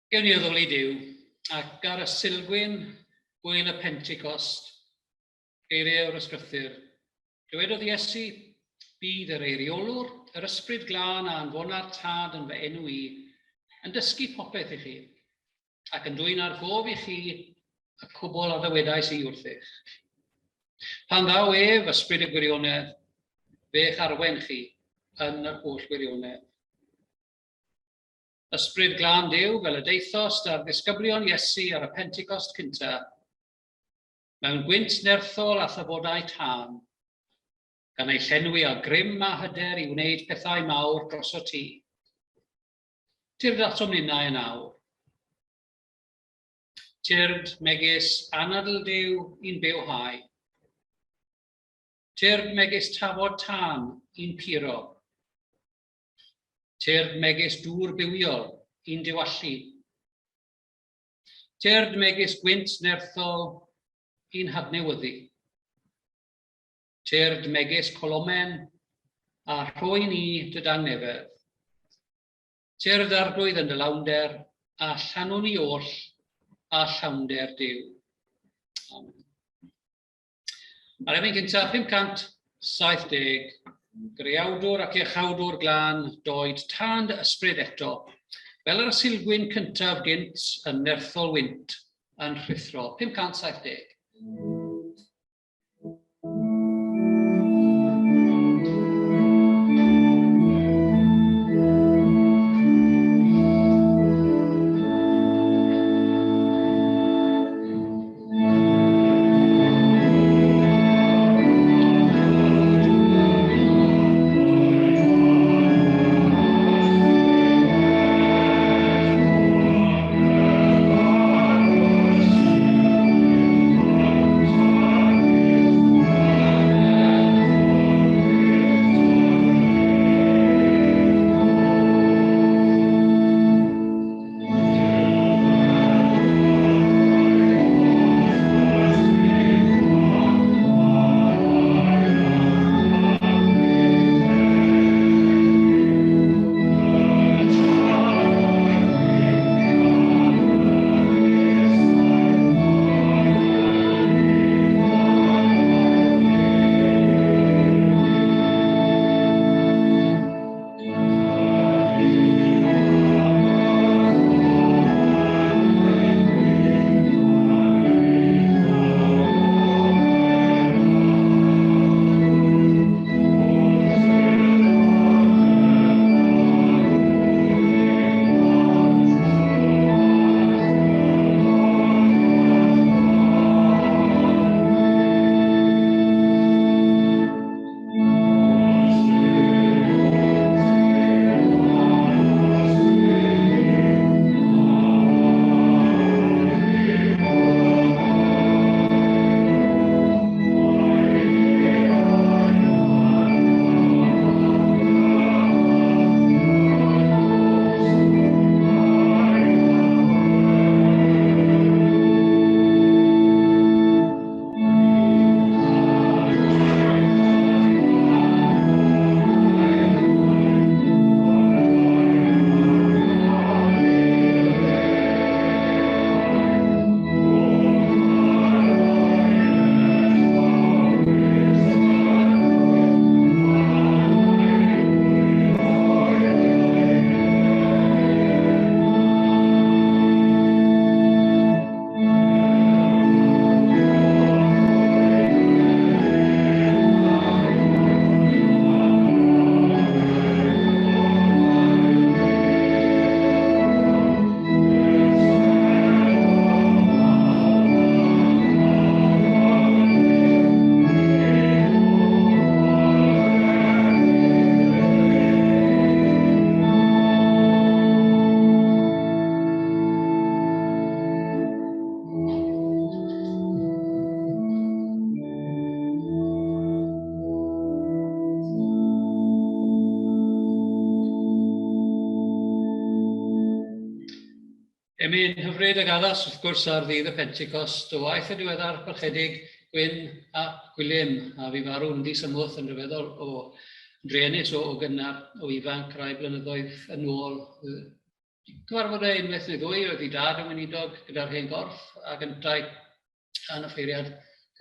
Gewn ni addoli Duw, ac ar y silgwyn gwyl y Pentecost, geiriau o'r ysgrythur. Dywedodd Iesu, bydd yr eiriolwr, yr ysbryd glân a anfona'r tad yn fy enw I, yn dysgu popeth I chi, ac yn dwy'n ar gof I chi y cwbl a ddywedais I wrthych. Pan ddaw ef ysbryd y gwirionedd, fe'ch arwen chi yn yr holl gwirionedd. Ysbryd glân Duw fel y deithost a'r ddisgyblion Iesu ar y Pentecost cyntaf, mewn gwynt nerthol a thyfodau tân, gan ei llenwi a grym a hyder I wneud pethau mawr dros o ti. Tyrd atom ninnau yn awr. Tyrd megis anadl Duw i'n bewhau. Tyrd megis tafod tân i'n puro. Tyrd megis dŵr bywiol i'n diwallu. Tyrd megis gwynt nerthol i'n hadnewyddu. Tyrd megis colomen a rhoi'n I dydang nefedd. Tyrd arglwydd yn dy lawnder a llanwn I oll a llawnder Duw. Amen. Ar efyn cyntaf 570, Greiawdwr ac iachawdwr glân doed tân ysbryd eto, fel yr asilgwyn cyntaf gynt yn nerthol wynt yn rhuthro. 570. Emi'n hyfryd ag addas wrth gwrs ar ddydd y Pentecost, o waith y diweddar parchedig gwyn a gwylym, a fi farw'n disymwth yn rhyfeddol o druenus o gynnar o ifanc rai blynyddoedd yn ôl. Cyfarfod unwaith neu ddwy oedd ei dad yn Gweinidog gyda'r hen gorff, a gyntau yn y ffeiriad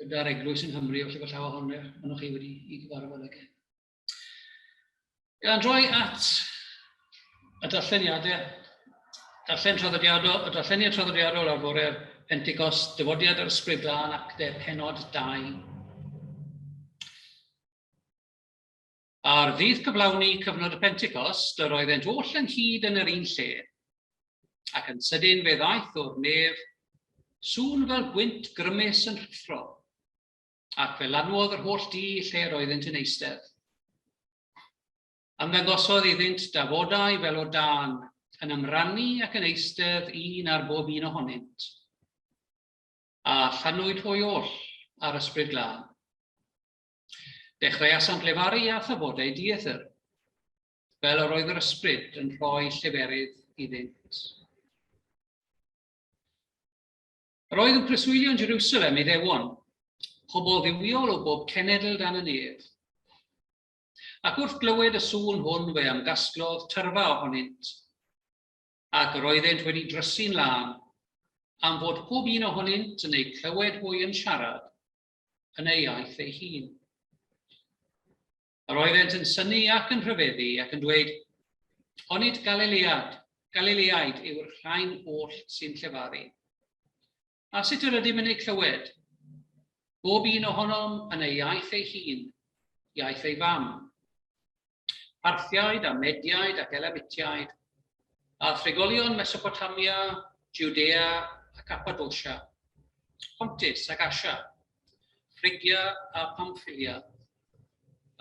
gyda'r Eglwys yng Nghymru, os yw'r llaw ohonoch chi wedi i gyfarfod ag. Gan droi at y darlleniadau, darlleniad traddodiadol ar fôrau'r Pentecost, dyfodiad yr Ysbryd Glân actau penod 2. Ar ddydd cyflawni cyfnod y Pentecost, yr oeddent oll ynghyd yn yr un lle, ac yn sydyn fe ddaeth o'r nef, sŵn fel gwynt grymus yn rhuthro, ac fe lanwodd yr holl di lle roeddent yn eistedd. Ymddangosodd iddynt dafodau fel o dan, yn ymrannu ac yn eistedd un ar bob un ohonynt, a llanwyd hwy oll ar Ysbryd Glân. Dechreuasant lefaru a thafodau dieithr, fel yr oedd yr ysbryd yn rhoi lleferydd iddynt. Yr oedd yn preswylio yn Jerusalem Iddewon, pobl ddiwiol o bob cenedl dan y nef. Ac wrth glywed y sŵn hwn fe ymgasglodd tyrfa ohonynt, ac yr oeddent wedi drysu'n lan, am fod pob un ohonynt yn ei clywed hwy yn siarad yn ei iaith ei hun. Yr oeddent yn synnu ac yn rhyfeddu ac yn dweud, onid Galileaid yw'r rhain oll sy'n llefaru. A sut yr ydym yn ei clywed? Bob un ohonom yn ei iaith ei hun, iaith ei fam. Parthiaid a Mediaid ac Elamitiaid, a thregolion Mesopotamia, Judea a Cappadocia, Pontus ac Asia, Phrygia a Pamphylia,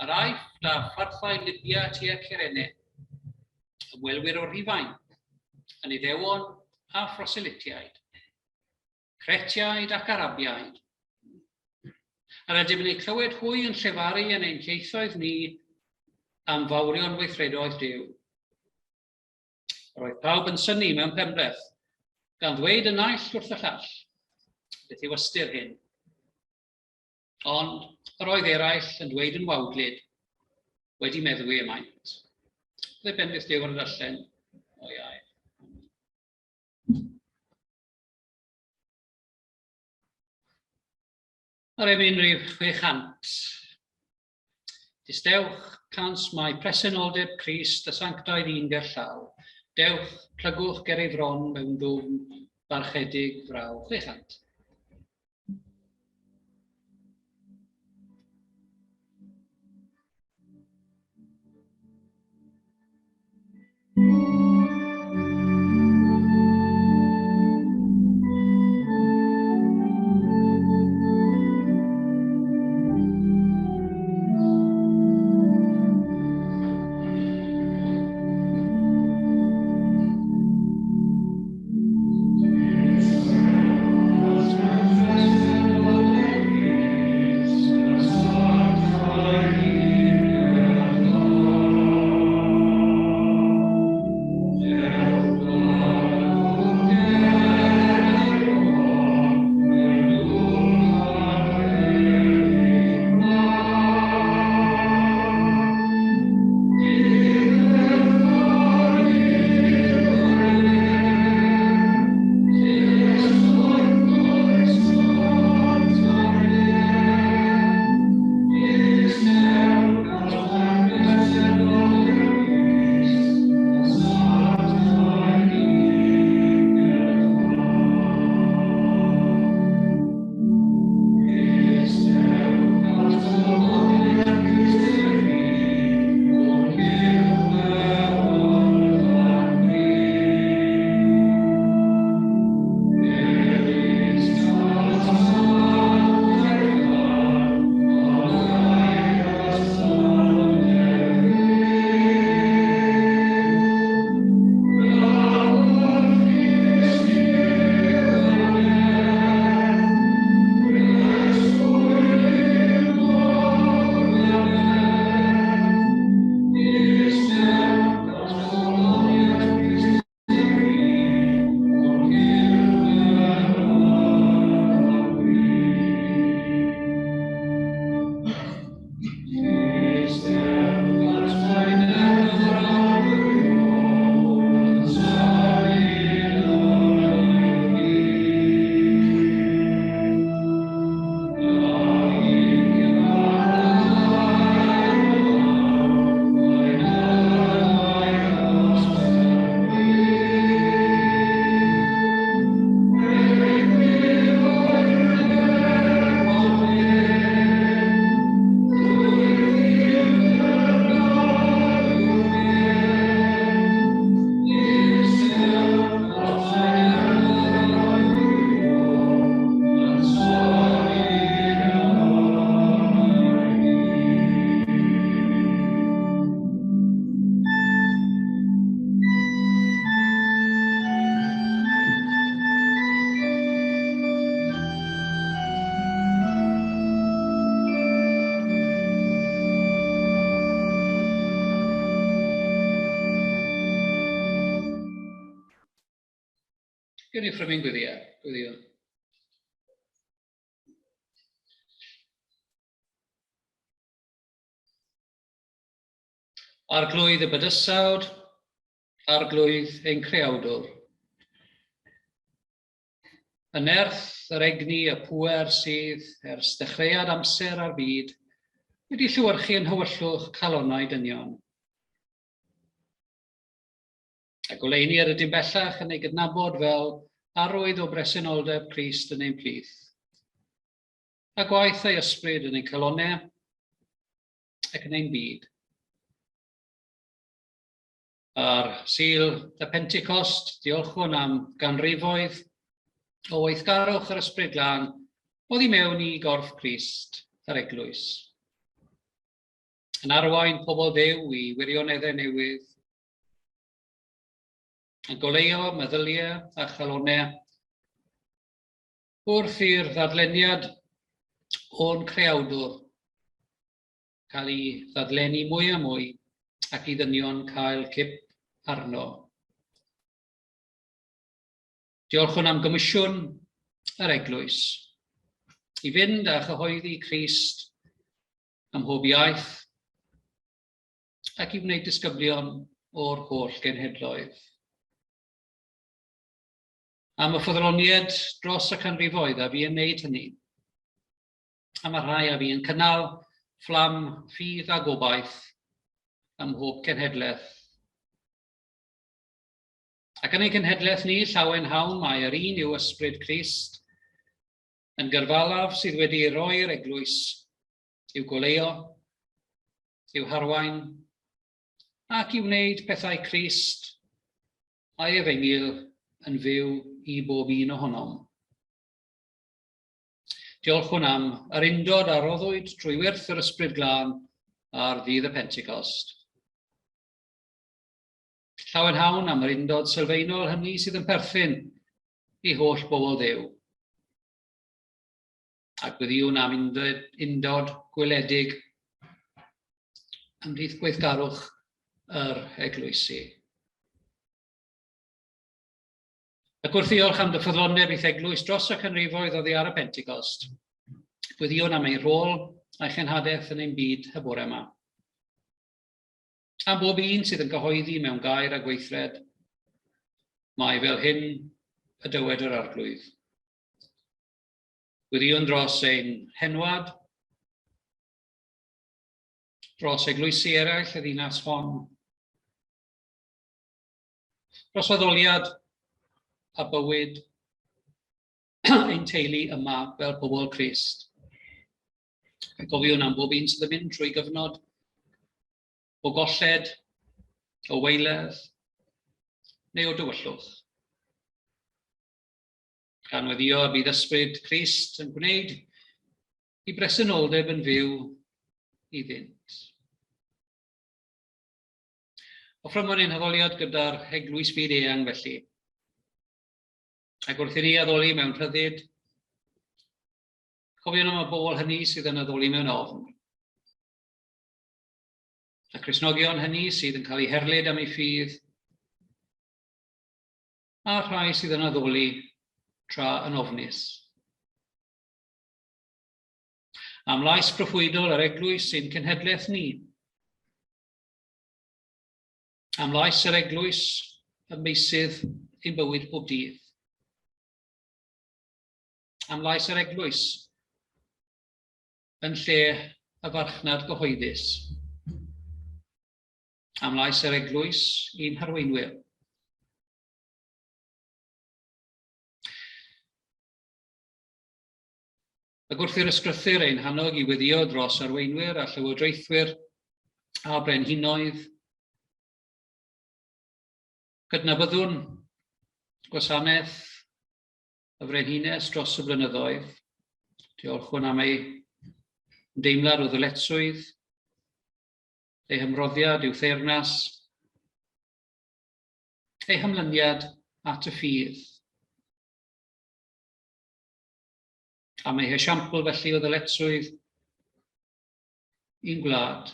yr Aifft a pharthau Libia tua Cyrene, ymwelwyr o Rhufain, yn Iddewon a Phroselitiaid, Cretiaid ac Arabiaid. Yr ydym yn ei clywed hwy yn llefaru yn ein ieithoedd ni am fawrion weithredoedd Duw. Roedd pawb yn synnu mewn penbreth, gan ddweud yn aill wrth y llall, beth yw ystyr hyn. Ond yr oedd eraill yn dweud yn wawglyd, wedi meddwi ymaint. Byddai bendydd Duw ar y darllen o iau. Ar emyn rhif 600. Distewch cans mai presenoldeb Crist y sanctaidd un gerllaw. Dewch, plygwch ger ei fron mewn dwfn barchedig fraw. 600. Gen i ffrymyn gwyddio. Arglwydd y bydysawd, arglwydd ein creawdwr. Yn erth yr egni y pŵer sydd ers dechreuad amser a'r byd wedi llywyrchu yn hywyllwch calonnau dynion. A goleinir ydym bellach yn ei gydnabod fel arwydd o bresenoldeb Crist yn ein plith. A gwaith ei ysbryd yn ein calonnau ac yn ein byd. Ar Sul y Pentecost, diolchwn am ganrifoedd o weithgarwch yr ysbryd glân oedd i mewn i gorff Crist yr Eglwys. Yn arwain pobl Dduw i wirioneddau newydd, yn goleio meddyliau a chalonnau wrth i'r ddadleniad o'n creawdwr cael ei ddadlenni mwy a mwy ac i ddynion cael cip arno. Diolchwn am gymisiwn yr Eglwys i fynd a chyhoeddi Crist ym mhob iaith ac i wneud disgyblion o'r holl genhedloedd. Am y ffyddloniad dros y canrifoedd a fi yn wneud hynny. A mae rhai a fi yn cynnal fflam ffydd a gobaith ym mhob cenhedlaeth. Ac yn ei cenhedlaeth ni, llawen hawn mae yr un yw ysbryd Crist yn gyrfalaf sydd wedi roi'r Eglwys i'w goleio, i'w harwain, ac i wneud pethau Crist a'i efengyl yn fyw i bob un ohonom. Diolchwn am yr undod a roddwyd trwy wyrth yr ysbryd glân ar ddydd y Pentecost. Llawen hawn am yr undod sylfaenol hynny sydd yn perthyn i holl bobl Dduw. Ac byddiwn am undod gweledig ymhlith gweithgarwch yr Eglwysi. Ac wrth ddiolch am dy ffyddloneb i'th Eglwys dros y canrifoedd oddi ar y Pentecost, byddiwn am ei rôl a'i chenhadaeth yn ein byd y bore yma. Am bob un sydd yn cyhoeddi mewn gair a gweithred, mae fel hyn y dywed yr arglwydd. Gwyddiwn dros ein henwad, dros eglwysi eraill y ddinas hon, dros addoliad a bywyd ein teulu yma fel pobl Crist. Gofiwn am bob un sydd yn mynd trwy gyfnod o golled, o weiledd, neu o dywyllwch. Gan weddio y bydd ysbryd Crist yn gwneud i bresenoldeb yn fyw iddynt. Offrymwn ein haddoliad gyda'r Eglwys byd eang felly. Ac wrth i ni addoli mewn rhyddid, cofion am y bobl hynny sydd yn addoli mewn ofn. Y Cristnogion hynny sydd yn cael eu herlyd am ei ffydd, a rhai sydd yn addoli tra yn ofnus. Am lais proffwydol yr Eglwys sy'n cenhedlaeth ni. Am lais yr Eglwys y meysydd ein bywyd bob dydd. Am lais yr Eglwys yn lle y farchnad gyhoeddus. Am lais yr Eglwys i'n harweinwyr. Ac wrth i'r ysgrythyr ein hannog i weddio dros arweinwyr a llywodraethwyr a brenhinoedd, cydnabyddwn gwasanaeth y frenhines dros y blynyddoedd. Diolchwn am ei deimlad o ddyletswydd, ei hymroddiad i'w theyrnas, ei hymlyniad at y ffydd. Am ei hesiampl felly o ddyletswydd i'n gwlad.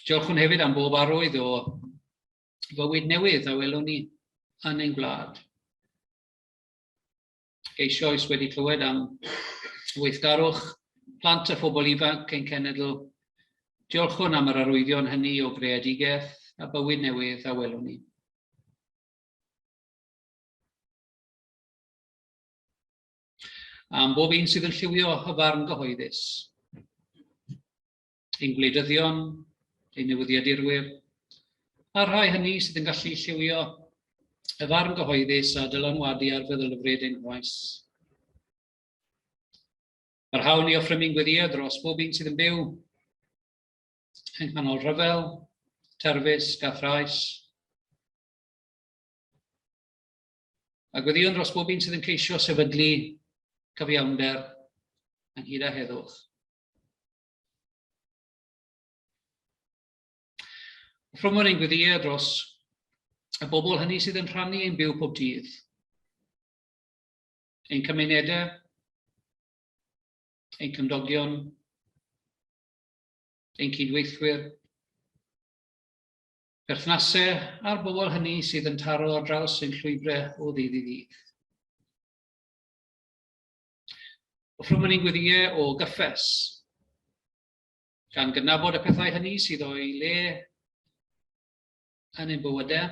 Diolchwn hefyd am bob arwydd o fywyd newydd a welwn ni yn ein gwlad. Eisoes wedi clywed am weithgarwch plant a phobl ifanc ein cenedl. Diolchwn am yr arwyddion hynny o greadigaeth a bywyd newydd a welwn ni. Am bob un sydd yn lliwio y farn gyhoeddus. Ein gwleidyddion, ein newyddiadurwyr, a rhai hynny sydd yn gallu lliwio y farn gyhoeddus a dylanwadu ar feddylfryd ein gwaith. Mae'r hawn i offrymu'n gweddiad dros bob un sydd yn byw yng nghanol rhyfel, terfysg a thrais. A gweddion dros bob un sydd yn ceisio sefydlu cyfiawnder ynghyd â heddwch. Offrymwn ein gweddiad dros y bobl hynny sydd yn rhannu ein byw pob dydd. Ein cymunedau, ein cymdogion, ein cydweithwyr, berthnasau a'r bobl hynny sydd yn taro ar draws ein llwybrau o ddydd i ddydd. Offrymwn ein gweddiau o gyffes, gan gydnabod y pethau hynny sydd o'i le yn ein bywydau,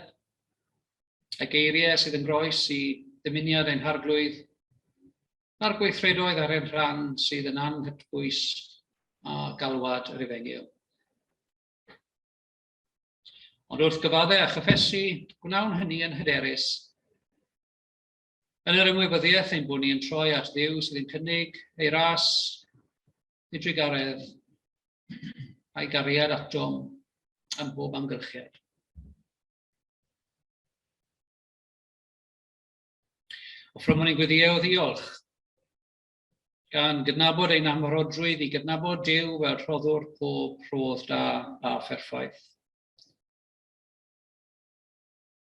y geiriau sydd yn groes i dymuniad ein harglwydd, a'r gweithredoedd ar ein rhan sydd yn anghydbwys a galwad yr efengyl. Ond wrth gyfaddau a chyffesu, gwnawn hynny yn hyderus. Yn yr ymwybyddiaeth ein bod ni yn troi at Dduw sydd yn cynnig ei ras, ei drigaredd, a'i gariad atom am bob amgylchiad. Offrymwn ein gweddiau o ddiolch, gan gydnabod ein amharodrwydd i gydnabod Duw fel rhoddwr pob rhodd da a pherffaith.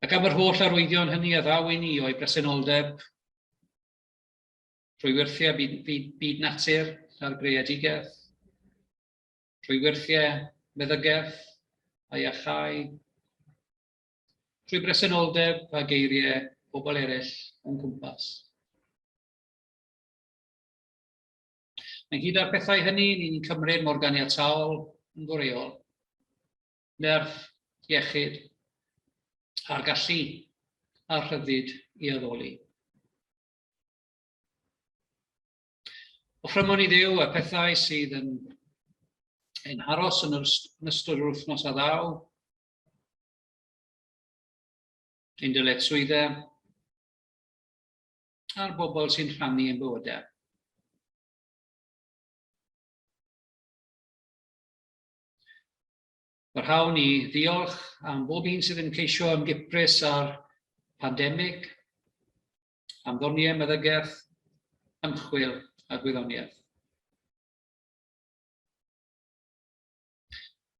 Ac am yr holl arwyddion hynny a ddaw i ni o'i bresenoldeb, trwy wirthiau byd natur a'r greadigaeth, trwy wirthiau meddygaeth a iachau, trwy bresenoldeb a geiriau pobl eraill o'n cwmpas. Ynghyd â'r pethau hynny, ni'n cymryd mor ganiataol yn gwreol, nerth, iechyd, a'r gallu a'r rhyddid i addoli. Offrymwn i Dduw y pethau sydd yn aros yn ystod yr wythnos a ddaw, ein dyletswyddau, a'r bobl sy'n rhannu ein bywydau. Mae'r hawn i ddiolch am bob un sydd yn ceisio ymgyprys ar pandemig, am ddoniau meddygaeth, ymchwil a gwyddoniaeth.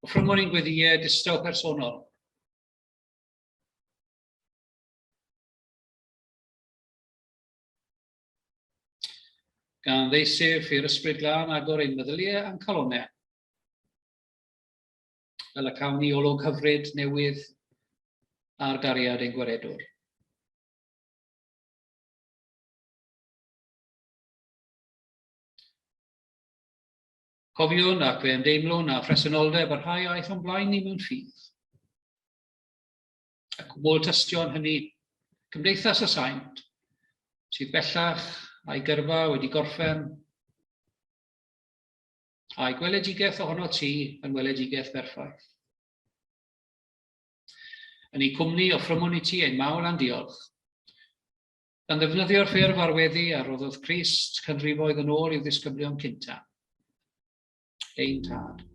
Offrymwn ein gweddiau distaw personol. Gan ddeisir i'r ysbryd glân agor ein meddyliau a'n calonau. Fel y cawn ni olwg hyfryd newydd a'r gariad ein gwaredwr. Cofiwn ac fe ymdeimlwn a phresenoldeb yr rhai aeth o'n blaen ni mewn ffydd. Ac cwbl tystion hynny, Cymdeithas y Saint, sydd bellach a'i gyrfa wedi gorffen, a'i gweledigaeth ohono ti yn weledigaeth berffaith. Yn ei cwmni offrymwn i ti ein mawl am diolch, gan ddefnyddio'r ffurf arweddu a roddodd Crist canrifoedd yn ôl i'w ddisgyblion cynta. Ein tad.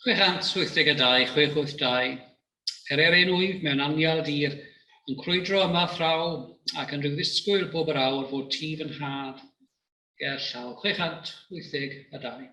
682, 682. Pere'r enwydd mewn anial dir yn crwydro yma thraw ac yn rhyw ddisgwyl bob yr awr fod tîf yn had ger llaw. 682.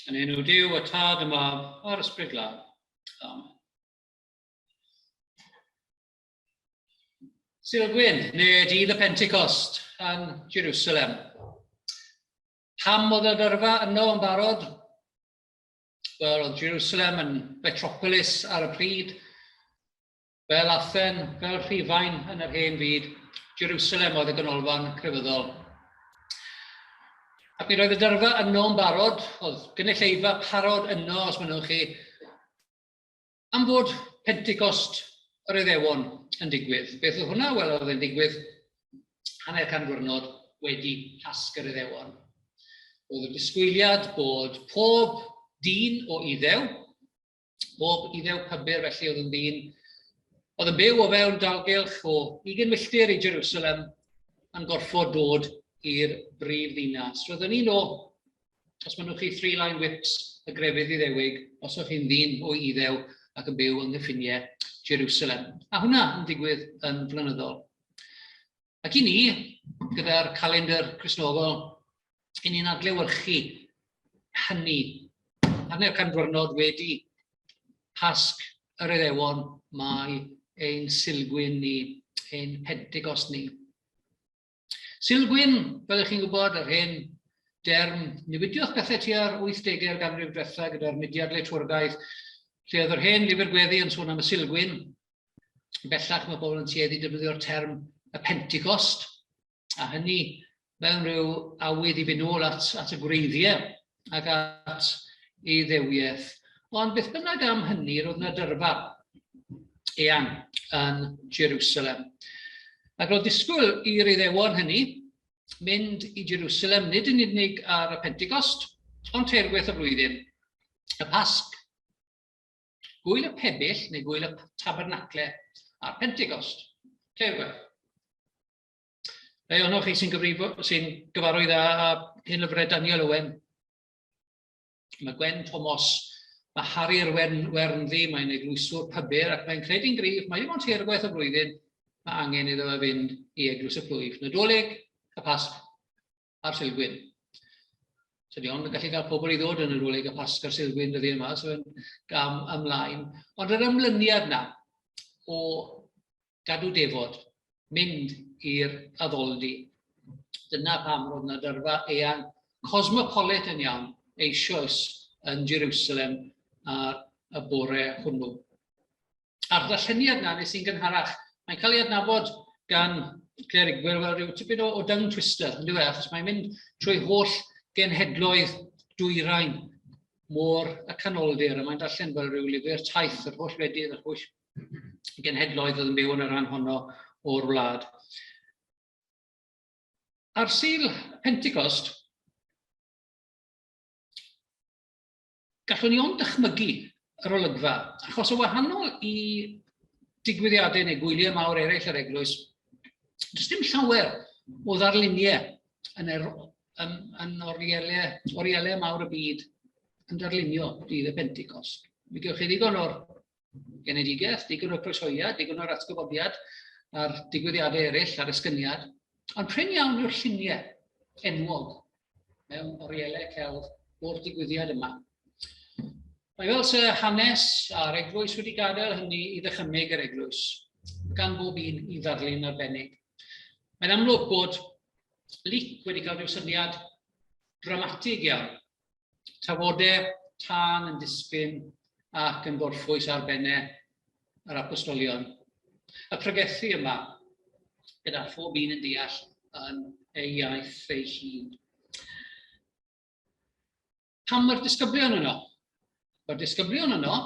Yn enw Duw y Tad y Mab a'r Ysbryd Glân. Amen. Sul Gwyn, neu dydd y Pentecost yn Jerusalem. Pam oedd y dyrfa yno yn barod? Wel, oedd Jerusalem yn metropolis ar y pryd, fel Athen, fel Rhufain yn yr hen fyd. Jerusalem oedd y ganolfan crefyddol. Ac mi roedd y dyrfa yno yn barod, oedd gynulleidfa parod yno, os mynnwch chi, am fod Pentecost yr Iddewon yn digwydd. Beth oedd hwnna? Wel, oedd yn digwydd hanner can diwrnod wedi Pasg yr Iddewon. Oedd y disgwyliad bod pob dyn o Iddew, pob Iddew pybyr felly oedd yn dyn, oedd yn byw o fewn dalgylch o 20 milltir i Jerusalem yn gorfod dod i'r brif ddinas. Roeddwn ni'n os maen nhw'n chi 3-line whips y grefydd Iddewig, os o'ch chi'n ddyn o Iddew ac yn byw yng nghyffiniau Jerusalem. A hwnna yn digwydd yn flynyddol. Ac i ni, gyda'r calendar Cristnogol, i ni'n adlewyrchu hynny. Hanner can diwrnod wedi Pasg yr Iddewon, mae ein Silgwyn ni, ein Pentecost ni. Silgwyn, fel ych chi'n gwybod, yr hen derm, newidiodd bethau tua'r 80au ganrif diwethaf gyda'r mudiad leitwrgaeth, lle oedd yr hen lyfr gweddi yn sôn am y Silgwyn. Bellach mae pobl yn tueddu defnyddio'r term y Pentecost, a hynny mewn rhyw awydd i fynd nôl at y gwreiddiau ac at ei ddewiaeth. Ond beth bynnag am hynny, roedd yna dyrfa eang yn Jerusalem. Ac roedd disgwyl i'r Iddewon hynny mynd i Jerusalem, nid yn unig ar y Pentecost, ond teirgwaith y flwyddyn, y Pasg, gwyl y Pebyll neu gwyl y Tabernacle a'r Pentecost. Teirgwaith. Rhai ohonoch chi sy'n gyfarwydd â hyn lyfrau Daniel Owen. Mae Gwen Thomas, mae Harri'r Wernddi, mae'n eglwyswr pybyr ac mae'n credu'n gryf, mae dim ond teirgwaith y flwyddyn, mae angen iddo fe fynd i Eglwys y Crwys. Nadolig, y Pasg a'r Silgwyn. So di ond yn gallu cael pobl i ddod yn nadolig y Pasg a'r Silgwyn dyddi yma, so yn gam ymlaen. Ond yr ymlyniad na o gadw defod, mynd i'r addoldy. Dyna pam roedd yna dyrfa eang cosmopolitan iawn eisoes yn Jerusalem ar y bore hwnnw. A'r darlleniad na nes i'n gynharach, mae'n cael ei adnabod gan clerigwyr fel rhyw tipyn o dung twister, yn diwedd, achos mae'n mynd trwy holl genhedloedd dwyrain môr y canoldir, a mae'n darllen fel rhyw lyfr taith, yr holl wledydd, yr holl genhedloedd oedd yn byw yn y rhan honno o'r wlad. Ar Sul Pentecost, gallwn ni ond dychmygu yr olygfa, achos o wahanol i digwyddiadau neu gwyliau mawr eraill yr eglwys, does dim llawer o ddarluniau yn orielau mawr y byd yn darlunio dydd y Pentecost. Mi gewch chi ddigon o'r genedigaeth, digon o'r croeshoiad, digon o'r atgyfodiad a'r digwyddiadau eraill ar ysgyniad, ond prin iawn yw'r lluniau enwog mewn orielau celf o'r digwyddiad yma. Mae fel sy hanes a'r eglwys wedi gadael hynny i ddychymyg yr eglwys, gan bob un i ddarlun arbennig. Mae'n amlwg bod Luc wedi cael rhyw syniad dramatig iawn. Tafodau tân yn disgyn ac yn gorffwys ar bennau yr apostolion. Y pregethu yma, gyda phob un yn deall yn ei iaith ei hun. Pam mae'r disgyblion yno? Mae'r disgyblion yno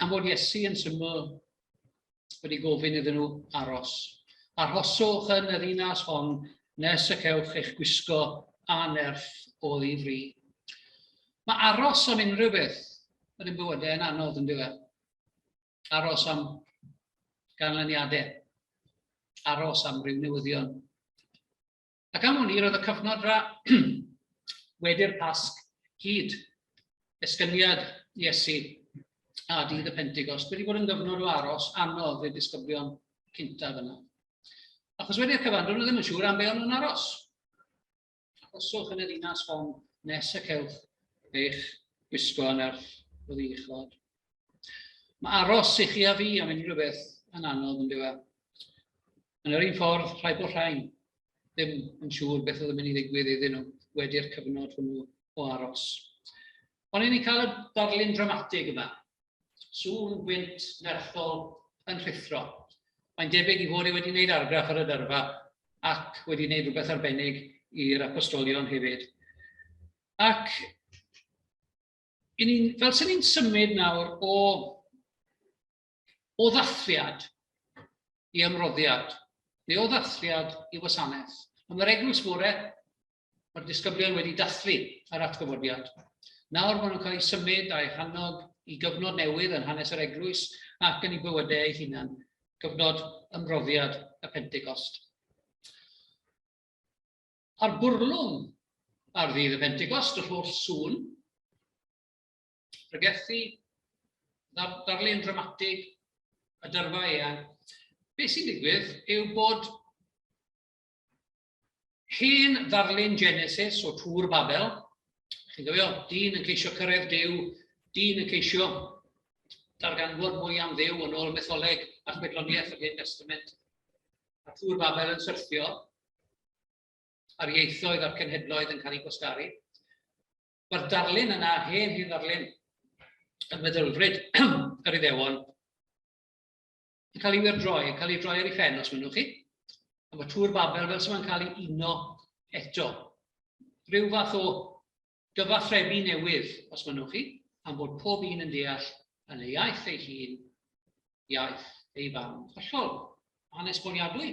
am fod Iesu yn syml wedi gofyn iddyn nhw aros. Arhoswch yn y ddinas hon nes y cewch eich gwisgo a nerth o ddifri. Mae aros am unrhyw beth yn ein bywydau yn anodd yn diwedd. Aros am ganlyniadau. Aros am ryw newyddion. Ac am hwnni, roedd y cyfnod wedi'r Pasg hyd esgyniad Iesu a dydd y Pentecost wedi bod yn gyfnod o aros anodd i'r disgyblion cyntaf yna. Achos wedi'r cyfandrwn, nhw ddim yn siŵr am be o'n nhw'n aros. Aroswch yn y ddinas hon nes y cewch eich gwisgo a nerth o ddichod. Mae aros i chi a fi am unrhyw beth yn anodd yn diwedd. Yn yr un ffordd, rhaid bod rhain ddim yn siŵr beth oedd yn mynd i ddigwydd iddyn nhw wedi'r cyfnod hwnnw o aros. Ond i ni cael y darlun dramatig yma. Sŵn gwynt nerthol yn rhithro. Mae'n debyg i fod wedi gwneud argraff ar y dyrfa ac wedi gwneud rhywbeth arbennig i'r apostolion hefyd. Ac fel sy'n ni'n symud nawr o ddathliad i ymroddiad, neu o ddathliad i wasanaeth. Ond mae'r eglwys bore, mae'r disgyblion wedi dathlu ar atgyfodiad. Nawr maen nhw'n cael eu symud a'u hannog i gyfnod newydd yn hanes yr eglwys ac yn ei bywydau eu hunain. Gyfnod ymroddiad y Pentecost. A'r bwrlwm ar ddydd y Pentecost, yr holl sŵn, pregethu, darlun dramatig, y dyrfa eang. Be sy'n digwydd yw bod hen ddarlun Genesis o Tŵr Babel, chi'n gofio, dyn yn ceisio cyrraedd Duw, dyn yn ceisio darganfod mwy am Dduw yn ôl mytholeg a chwedloniaeth yr Hen Testament. A Tŵr Babel yn syrthio, a'r ieithoedd a'r cenhedloedd yn cael eu gwasgaru. Mae'r darlun yna, hen ddarlun, yn meddylfryd yr Iddewon, yn cael ei wirdroi, yn cael ei droi ar ei phen, os mynnwch chi. A mae Tŵr Babel fel sy'n cael ei uno eto. Rhyw fath o gyfathrebu newydd, os mynnwch chi, am bod pob un yn deall yn ei iaith ei hun, iaith ei fam. Hollol, anesboniadwy.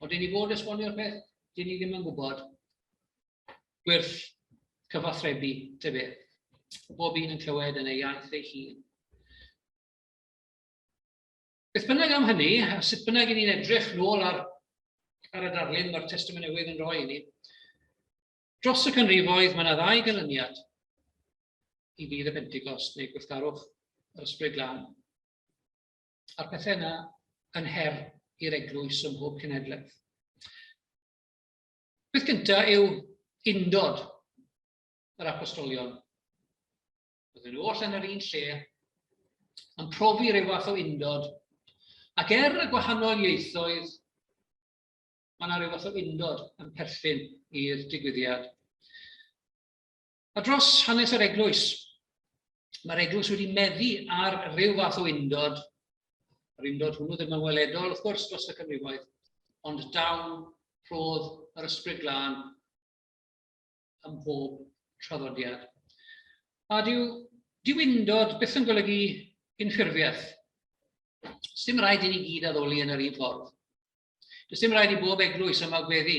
Ond dyn ni fod esbonio'r peth, dyn ni ddim yn gwybod gwirth cyfathrebu te beth. Bob un yn clywed yn ei iaith ei hun. Beth bynnag am hynny, a sut bynnag i ni'n edrych nôl ar y darlun mae'r Testament Newydd yn rhoi i ni, dros y canrifoedd mae yna ddau ganyniad i fydd y Pentecost neu gweithgarwch yr Ysbryd Glân. A'r pethau yna yn her i'r eglwys ym mhob cenhedlaeth. Beth gyntaf yw undod yr apostolion. Bydden nhw oll yn yr un lle, yn profi rhyw fath o undod, ac y gwahanol ieithoedd, mae yna rhyw fath o undod yn perthyn i'r digwyddiad. A dros hanes yr eglwys, mae'r eglwys wedi meddu ar rhyw fath o undod. Yr undod hwnnw ddim yn weledol, wrth gwrs, dros y canrifoedd, ond dawn roedd yr Ysbryd Glân ym mhob traddodiad. A dyw undod beth yn golygu unffurfiaeth. Does dim rhaid i ni gyd addoli yn yr un ffordd. Does dim rhaid i bob eglwys yma gweddi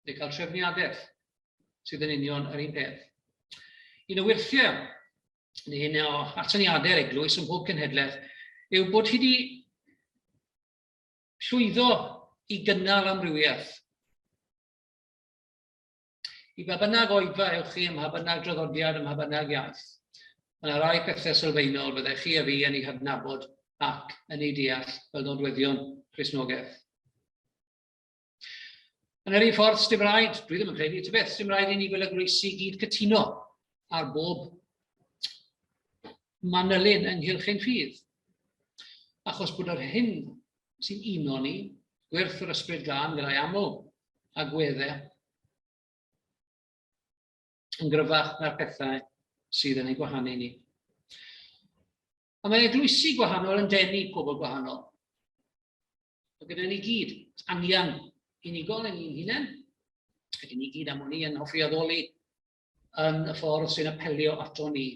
neu cael trefniadaeth sydd yn union yr un peth. Un o wirthiau, neu un o atyniadau'r eglwys ym mhob cenhedlaeth, yw bod hi wedi llwyddo i gynnal amrywiaeth. I ba bynnag oedfa ewch chi ym mha bynnag draddodiad, ym mha bynnag iaith. Mae yna rai pethau sylfaenol byddai chi a fi yn ei hadnabod ac yn ei deall fel nodweddion Cristnogaeth. Yn yr un ffordd, dim rhaid, dwi ddim yn credu ty beth, dim rhaid i ni golygroesi gyd cytuno ar bob manylun ynghylch ein ffydd. Achos bod yr hyn sy'n uno ni, gwirth yr Ysbryd Glân gyda'i aml a gweddau, yn gryfach na'r pethau sydd yn ei gwahanu ni. A mae eglwysi gwahanol yn denu pobl gwahanol. Mae gyda ni gyd angen unigol yn un hunain, gyda ni gyd am hynny yn hoffi addoli yn y ffordd sy'n apelio ato ni.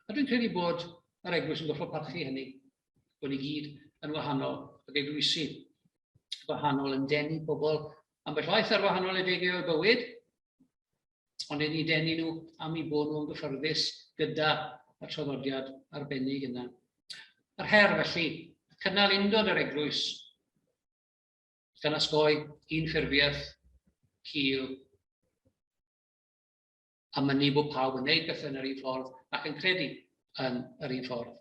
A dwi'n credu bod yr eglwys yn goffo parchu hynny, bod ni gyd yn wahanol, ac eglwysi gwahanol yn denu pobl ambell waith ar wahanol adegau o bywyd, ond yn ei denu nhw am ei bod nhw'n gyffyrddus gyda y traddodiad arbennig yna. Yr her felly, cynnal undod yr eglwys, gan asgoi unffurfiaeth, cil, a mynnu bod pawb yn gwneud bethau yn yr un ffordd ac yn credu yn yr un ffordd.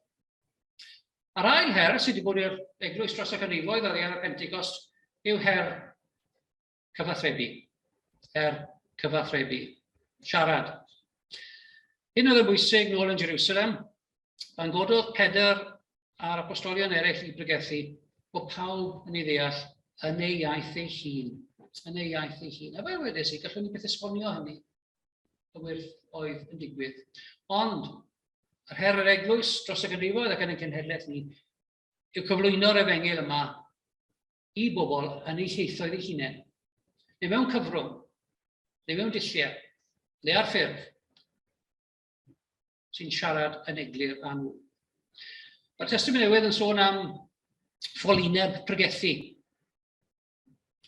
A'r ail her sydd wedi bod i'r eglwys dros y canrifoedd ar y Pentecost yw her cyfathrebu. Her cyfathrebu. Siarad. Hyn oedd yn bwysig nôl yn Jerusalem, pan gododd Pedr a'r apostolion eraill i bregethu bod pawb yn ei ddeall yn ei iaith ei hun. Yn ei iaith ei hun. A fe wedes i, gallwn ni beth esbonio hynny, y wirth oedd yn digwydd. Ond, yr her yr eglwys dros y canrifoedd ac yn y cenhedlaeth ni, yw cyflwyno'r efengil yma i bobl yn eu ieithoedd eu hunain. Neu mewn cyfrwng, neu mewn dulliau, neu ar ffurf, sy'n siarad yn eglur â nhw. Mae'r Testament Newydd yn sôn am ffolineb pregethu.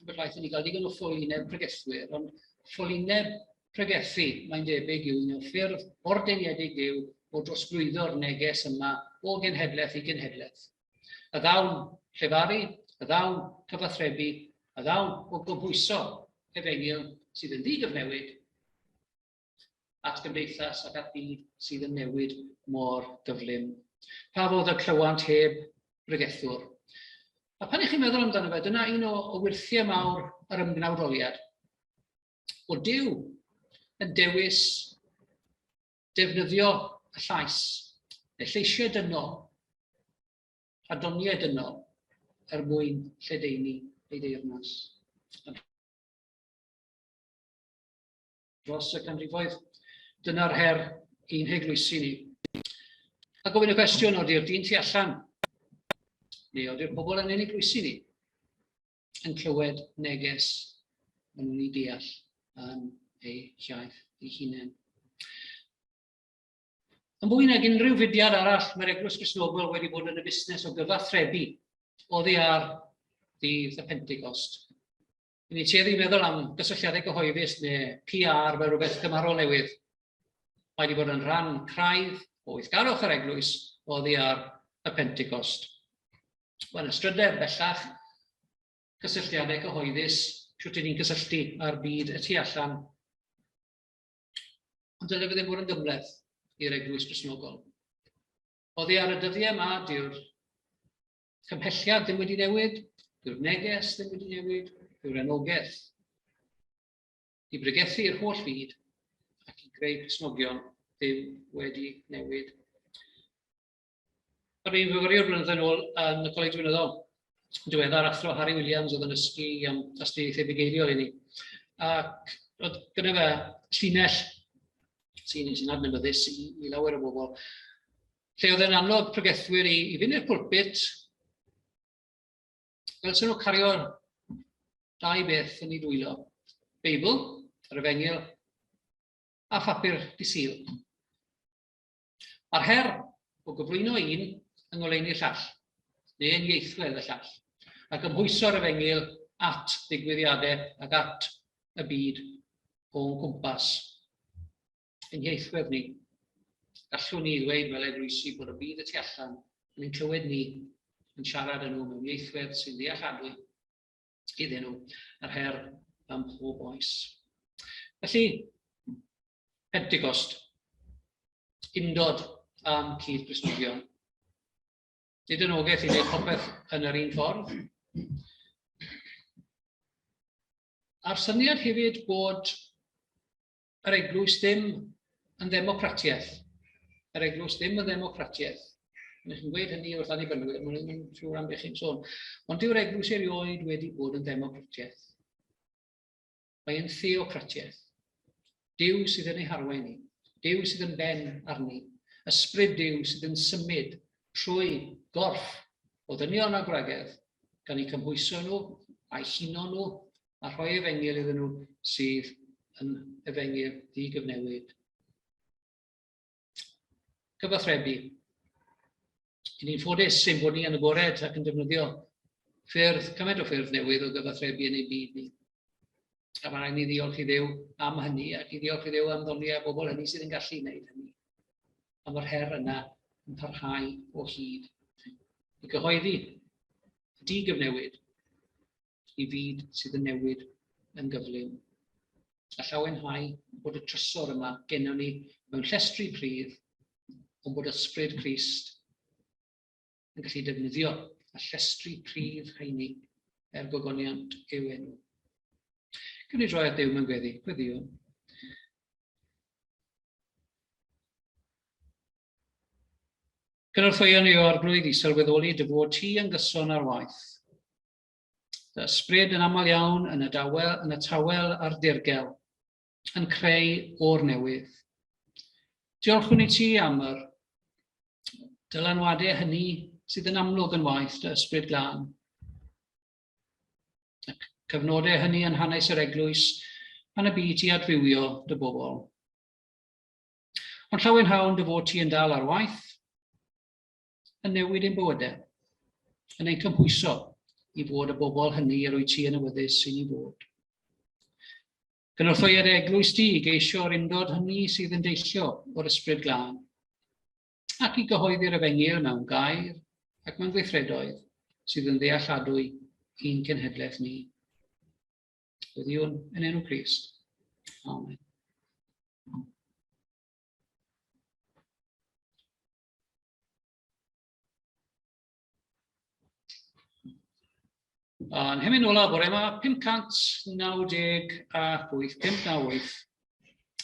Bydd rhaid i ni gael digon o ffolineb pregethwyr, ond ffolineb pregethu mae'n debyg yw un o ffurf ordeniedig Duw o drosglwyddo'r neges yma o genhedlaeth i genhedlaeth. Y ddawn llefaru, y ddawn cyfathrebu, y ddawn o gobwyso efengyl sydd yn ddigyfnewid at gymdeithas ac at byd sydd yn newid mor gyflym. Pa fodd y clywant heb bregethwr. A pan ych chi'n meddwl amdano fe, dyna un o wirthiau mawr yr ymgnawdoliad. O Duw yn dewis defnyddio y llais, neu lleisiau dynol, adoniau dynol, mwyn lledaenu ei deyrnas. Dros y canrifoedd, dyna'r her i'n heglusi ni. A gofyn y cwestiwn, oeddi'r dyn tu allan, neu oeddi'r pobl yn eglwysi ni, yn clywed neges yn nhw'n ei deall yn eu llaeth eu hunain. Yn fwy nag unrhyw fudiad arall, mae'r Eglwys Gristnogol wedi bod yn y busnes o gyfathrebu oddi ar ddydd y Pentecost. Ni tueddu meddwl am gysylltiadau cyhoeddus neu PR fel rhywbeth cymarol newydd. Mae wedi bod yn rhan craidd o weithgarwch yr Eglwys oddi ar y Pentecost. Mae'n ystrydeb bellach gysylltiadau cyhoeddus, siwt ni'n cysylltu â'r byd y tu allan. Ond dyle fe ddim bod yn gymleth i'r Eglwys Gristnogol. Oddi ar y dyddiau yma, dyw'r cymhelliad ddim wedi newid, dyw'r neges ddim wedi newid, dyw'r enogaeth i bregethu'r holl byd ac i greu Cristnogion ddim wedi newid. Ar un fyfyriwr blynyddoedd yn ôl yn y Coleg Gweinidog, diweddar athro Harry Williams oedd yn ysgu am astudiaethau bugeiliol i ni. Ac oedd gyda fe llinell sy'n adnabyddus i lawer o bobl, lle oedd e'n annog pregethwyr i fynd i'r pwlpit, fel sy'n nhw cario dau beth yn ei dwylo. Beibl, yr efengyl, a phapur disil. A'r her o gyflwyno un yng ngoleuni'r llall, neu yn ieithwedd y llall, ac ymhwyso'r efengyl at ddigwyddiadau ac at y byd o'n gwmpas. Yn ieithwedd ni, gallwn ni ddweud fel eglwysi bod y byd y tu allan yn ein clywed ni yn siarad yn nhw mewn ieithwedd sy'n ddealladwy iddyn nhw ar her am pob oes. Felly, Pentecost, undod am cyd Cristnogion. Nid yn ogaeth i wneud popeth yn yr un ffordd. A'r syniad hefyd bod yr eglwys ddim yn ddemocratiaeth. Yr eglwys ddim yn ddemocratiaeth. Mae'n chi'n gweud hynny wrth annibynnwyr, mae'n siŵr am beth chi'n sôn. Ond dyw'r eglwys erioed wedi bod yn ddemocratiaeth. Mae'n theocratiaeth. Duw sydd yn ei harwain ni. Duw sydd yn ben arni. Ysbryd Duw sydd yn symud trwy gorff o ddynion a gwragedd gan eu cymhwyso nhw, a'i huno nhw, a rhoi efengyl iddyn nhw sydd yn efengyl ddigyfnewid. Cyfathrebu. Ni'n ffodus ein bod ni yn agored ac yn defnyddio cymaint o ffyrdd newydd o gyfathrebu yn ei byd ni. A mae'n rhaid ni ddiolch i Dduw am hynny ac i ddiolch i Dduw am ddoniau bobl hynny sydd yn gallu gwneud hynny. A mae'r her yna yn parhau o hyd. I gyhoeddi y digyfnewid i fyd sydd yn newid yn gyflym. A llawenhau bod y trysor yma gennym ni mewn llestri pridd, ond bod ysbryd Crist yn gallu defnyddio y llestri pridd heini gogoniant i'w enw. Gwni droi at Duw mewn gweddiwn. Cynorthwyon ni o arglwydd i sylweddoli dy fod ti yn gyson ar waith. Dy ysbryd yn aml iawn yn y tawel a'r dirgel, yn creu o'r newydd. Diolchwn i ti am yr dylanwadau hynny sydd yn amlwg yn waith dy ysbryd glân. Ac cyfnodau hynny yn hanes yr eglwys pan y byd ti adfywio dy bobl. Ond llawenhawn dy fod ti yn dal ar waith, yn newid ein bywydau, yn ein cymhwyso i fod y bobl hynny yr wyt ti yn awyddus sy'n ei fod. Cynorthwyd eglwys di i geisio'r undod hynny sydd yn deillio o'r ysbryd glân, ac i gyhoeddi'r efengyl mewn gair ac mewn gweithredoedd sydd yn ddealladwy i'n cenhedlaeth ni. Gweddiwn yn enw Crist. Amen. Yn hemyn ola bore yma, 598,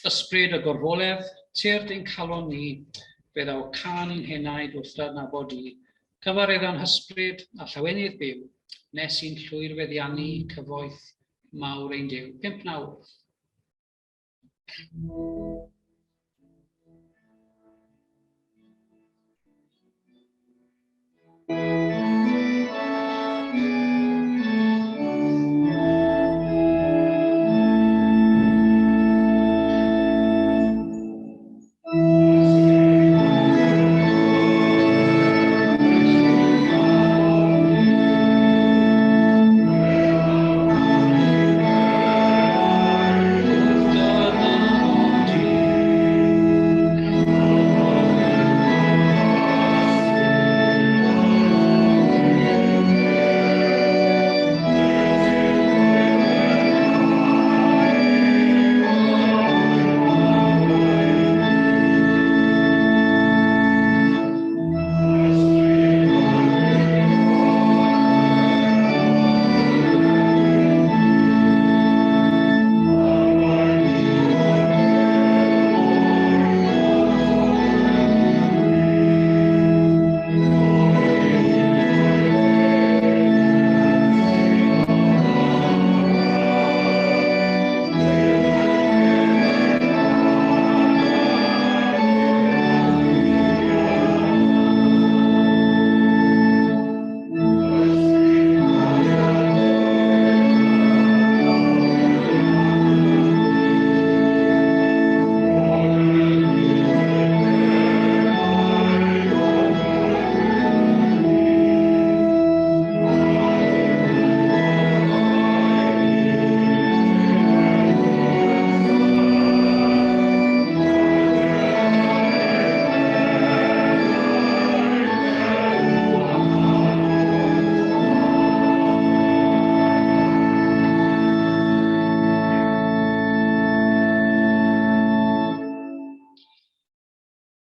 ysbryd y gorfoledd, tir ein calon ni, bydd aw can i'n henaid wrth adnabod i, cyfaredd hysbryd a llawenydd byw, nes i'n llwyrfeddiannu cyfoeth mawr ein Duw. 598.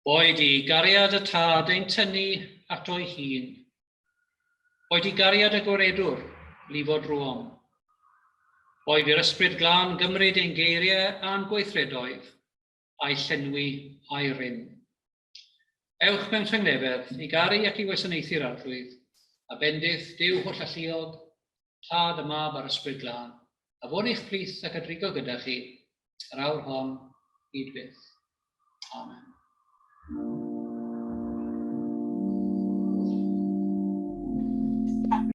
Oed I gariad y tad ein tynnu at o'i hun. Oed I gariad y goredwr, lifod rwom. Oed i'r ysbryd glân gymryd ein geiriau a'n gweithredoedd, a'i llenwi a'i rym. Ewch mewn rhyngnefedd I gari ac I wasanaethu'r arglwydd, a bendith Duw holl alluog, tad y mab a'r ysbryd glân, a fod eich plith ac adrigo gyda chi, yr awr hon, hyd byth. Amen.